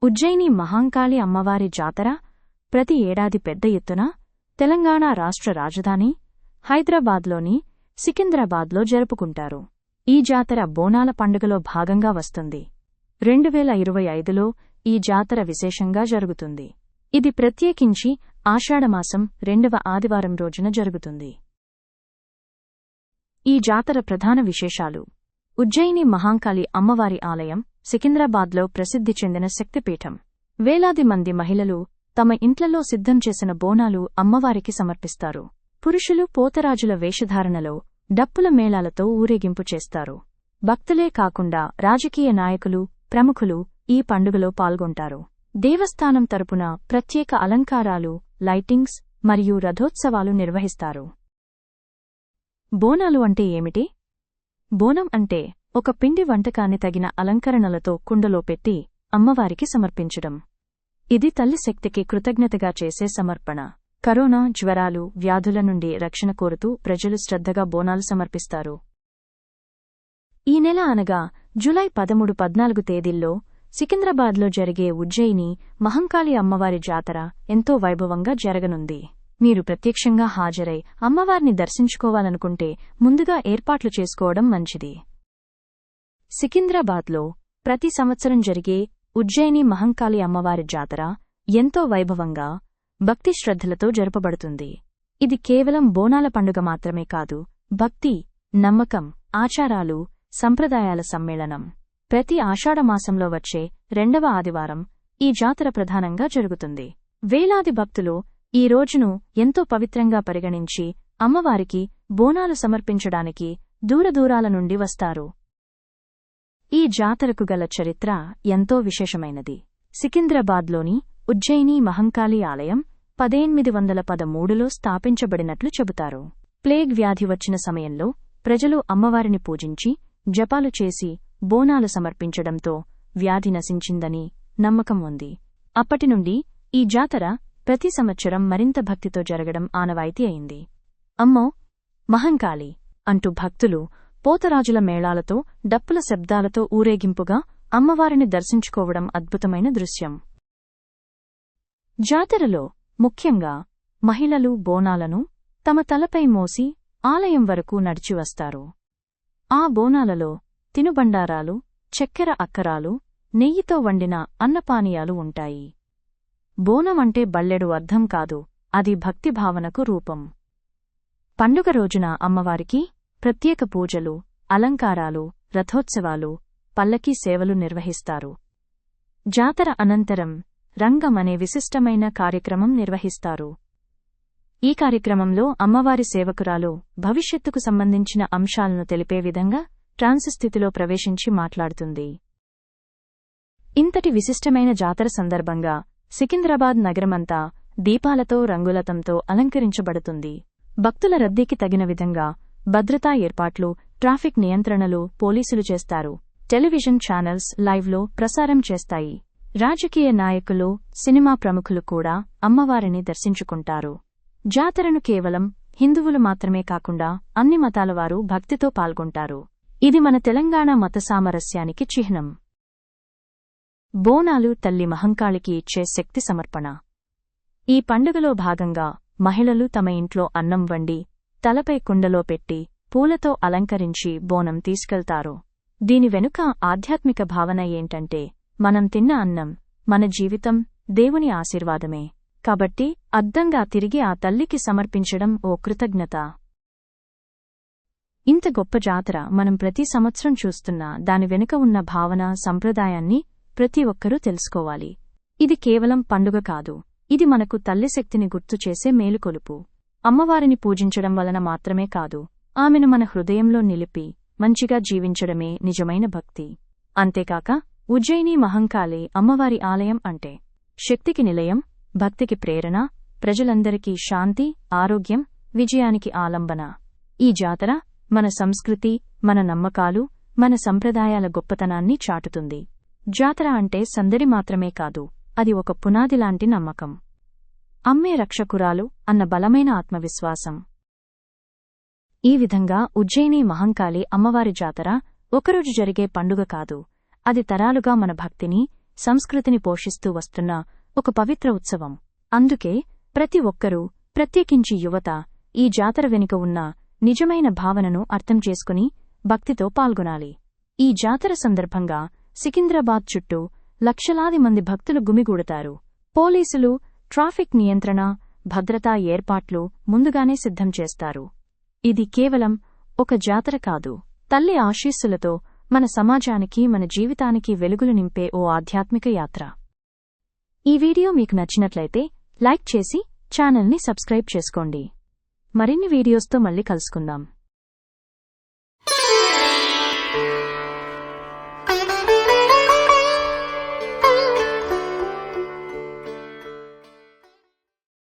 ఉజ్జయిని మహంకాళి అమ్మవారి జాతర ప్రతి ఏడాది పెద్ద ఎత్తున తెలంగాణ రాష్ట్ర రాజధాని హైదరాబాద్లోని సికింద్రాబాద్లో జరుపుకుంటారు. ఈ జాతర బోనాల పండుగలో భాగంగా వస్తుంది. 2025లో ఈ జాతర విశేషంగా జరుగుతుంది. ఇది ప్రత్యేకించి ఆషాఢమాసం 2వ ఆదివారం రోజున జరుగుతుంది. ఈ జాతర ప్రధాన విశేషాలు: ఉజ్జయిని మహంకాళి అమ్మవారి ఆలయం సికింద్రాబాద్లో ప్రసిద్ధి చెందిన శక్తిపీఠం. వేలాది మంది మహిళలు తమ ఇంట్లలో సిద్ధం చేసిన బోనాలు అమ్మవారికి సమర్పిస్తారు. పురుషులు పోతరాజుల వేషధారణలో డప్పుల మేళాలతో ఊరేగింపు చేస్తారు. భక్తులే కాకుండా రాజకీయ నాయకులు, ప్రముఖులు ఈ పండుగలో పాల్గొంటారు. దేవస్థానం తరపున ప్రత్యేక అలంకారాలు, లైటింగ్స్ మరియు రథోత్సవాలు నిర్వహిస్తారు. బోనాలు అంటే ఏమిటి? బోనం అంటే ఒక పిండి వంటకాన్ని తగిన అలంకరణలతో కుండలో పెట్టి అమ్మవారికి సమర్పించడం. ఇది తల్లి శక్తికి కృతజ్ఞతగా చేసే సమర్పణ. కరోనా, జ్వరాలు, వ్యాధుల నుండి రక్షణ కోరుతూ ప్రజలు శ్రద్ధగా బోనాలు సమర్పిస్తారు. ఈ నెల అనగా జూలై 13, 14 తేదీల్లో సికింద్రాబాద్లో జరిగే ఉజ్జయిని మహంకాళి అమ్మవారి జాతర ఎంతో వైభవంగా జరగనుంది. మీరు ప్రత్యక్షంగా హాజరై అమ్మవారిని దర్శించుకోవాలనుకుంటే ముందుగా ఏర్పాట్లు చేసుకోవడం మంచిది. సికింద్రాబాద్లో ప్రతి సంవత్సరం జరిగే ఉజ్జయిని మహంకాళి అమ్మవారి జాతర ఎంతో వైభవంగా, భక్తి శ్రద్ధలతో జరపబడుతుంది. ఇది కేవలం బోనాల పండుగ మాత్రమే కాదు, భక్తి, నమ్మకం, ఆచారాలు, సంప్రదాయాల సమ్మేళనం. ప్రతి ఆషాఢమాసంలో వచ్చే 2వ ఆదివారం ఈ జాతర ప్రధానంగా జరుగుతుంది. వేలాది భక్తులు ఈ రోజును ఎంతో పవిత్రంగా పరిగణించి అమ్మవారికి బోనాలు సమర్పించడానికి దూరదూరాల నుండి వస్తారు. ఈ జాతరకు గల చరిత్ర ఎంతో విశేషమైనది. సికింద్రాబాద్లోని ఉజ్జయిని మహంకాళి ఆలయం 1813లో స్థాపించబడినట్లు చెబుతారు. ప్లేగ్ వ్యాధి వచ్చిన సమయంలో ప్రజలు అమ్మవారిని పూజించి జపాలు చేసి బోనాలు సమర్పించడంతో వ్యాధి నశించిందని నమ్మకం ఉంది. అప్పటినుండి ఈ జాతర ప్రతి సంవత్సరం మరింత భక్తితో జరగడం ఆనవాయితీ అయింది. అమ్మో మహంకాళి అంటూ భక్తులు పోతరాజుల మేళాలతో, డప్పుల శబ్దాలతో ఊరేగింపుగా అమ్మవారిని దర్శించుకోవడం అద్భుతమైన దృశ్యం. జాతరలో ముఖ్యంగా మహిళలు బోనాలను తమ తలపై మోసి ఆలయం వరకు నడిచివస్తారు. ఆ బోనాలలో తినుబండారాలు, చక్కెర అక్కరాలు, నెయ్యితో వండిన అన్నపానీయాలు ఉంటాయి. బోనమంటే బల్లెడు అర్థం కాదు, అది భక్తిభావనకు రూపం. పండుగ రోజున అమ్మవారికి ప్రత్యేక పూజలు, అలంకారాలు, రథోత్సవాలు, పల్లకీ సేవలు నిర్వహిస్తారు. జాతర అనంతరం రంగం అనే విశిష్టమైన కార్యక్రమం నిర్వహిస్తారు. ఈ కార్యక్రమంలో అమ్మవారి సేవకురాలు భవిష్యత్తుకు సంబంధించిన అంశాలను తెలిపే విధంగా ట్రాన్స్ స్థితిలో ప్రవేశించి మాట్లాడుతుంది. ఇంతటి విశిష్టమైన జాతర సందర్భంగా సికింద్రాబాద్ నగరమంతా దీపాలతో, రంగులతంతో అలంకరించబడుతుంది. భక్తుల రద్దీకి తగిన విధంగా భద్రతా ఏర్పాట్లు, ట్రాఫిక్ నియంత్రణలు పోలీసులు చేస్తారు. టెలివిజన్ ఛానల్స్ లైవ్లో ప్రసారం చేస్తాయి. రాజకీయ నాయకులు, సినిమా ప్రముఖులు కూడా అమ్మవారిని దర్శించుకుంటారు. జాతరను కేవలం హిందువులు మాత్రమే కాకుండా అన్ని మతాలవారు భక్తితో పాల్గొంటారు. ఇది మన తెలంగాణ మత సామరస్యానికి చిహ్నం. బోనాలు తల్లి మహంకాళికి ఇచ్చే శక్తి సమర్పణ. ఈ పండుగలో భాగంగా మహిళలు తమ ఇంట్లో అన్నం వండి తలపై కుండలో పెట్టి పూలతో అలంకరించి బోనం తీసుకెళ్తారు. దీని వెనుక ఆధ్యాత్మిక భావన ఏంటంటే, మనం తిన్న అన్నం, మన జీవితం దేవుని ఆశీర్వాదమే కాబట్టి అద్దంగా తిరిగి ఆ తల్లికి సమర్పించడం ఓ కృతజ్ఞత. ఇంత గొప్ప జాతర మనం ప్రతి సంవత్సరం చూస్తున్నా దాని వెనుక ఉన్న భావన, సంప్రదాయాన్ని ప్రతి ఒక్కరూ తెలుసుకోవాలి. ఇది కేవలం పండుగ కాదు, ఇది మనకు తల్లి శక్తిని గుర్తుచేసే మేలుకొలుపు. అమ్మవారిని పూజించడం వలన మాత్రమే కాదు, ఆమెను మన హృదయంలో నిలిపి మంచిగా జీవించడమే నిజమైన భక్తి. అంతేకాక ఉజ్జయిని మహంకాళి అమ్మవారి ఆలయం అంటే శక్తికి నిలయం, భక్తికి ప్రేరణ, ప్రజలందరికీ శాంతి, ఆరోగ్యం, విజయానికి ఆలంబన. ఈ జాతర మన సంస్కృతి, మన నమ్మకాలు, మన సంప్రదాయాల గొప్పతనాన్ని చాటుతుంది. జాతర అంటే సందడి మాత్రమే కాదు, అది ఒక పునాదిలాంటి నమ్మకం. అమ్మే రక్షకురాలు అన్న బలమైన ఆత్మవిశ్వాసం. ఈ విధంగా ఉజ్జయిని మహంకాళి అమ్మవారి జాతర ఒకరోజు జరిగే పండుగ కాదు, అది తరాలుగా మన భక్తిని, సంస్కృతిని పోషిస్తూ వస్తున్న ఒక పవిత్ర ఉత్సవం. అందుకే ప్రతి ఒక్కరూ, ప్రత్యేకించి యువత, ఈ జాతర వెనుక ఉన్న నిజమైన భావనను అర్థం చేసుకుని భక్తితో పాల్గొనాలి. ఈ జాతర సందర్భంగా సికింద్రాబాద్ చుట్టూ లక్షలాది మంది భక్తులు గుమిగూడతారు. పోలీసులు ట్రాఫిక్ నియంత్రణ, భద్రతా ఏర్పాట్లు ముందుగానే సిద్ధం చేస్తారు. ఇది కేవలం ఒక జాతర కాదు, తల్లి ఆశీస్సులతో మన సమాజానికి, మన జీవితానికి వెలుగులు నింపే ఓ ఆధ్యాత్మిక యాత్ర. ఈ వీడియో మీకు నచ్చినట్లయితే లైక్ చేసి ఛానల్ని సబ్స్క్రైబ్ చేసుకోండి. మరిన్ని వీడియోస్తో మళ్ళీ కలుసుకుందాం.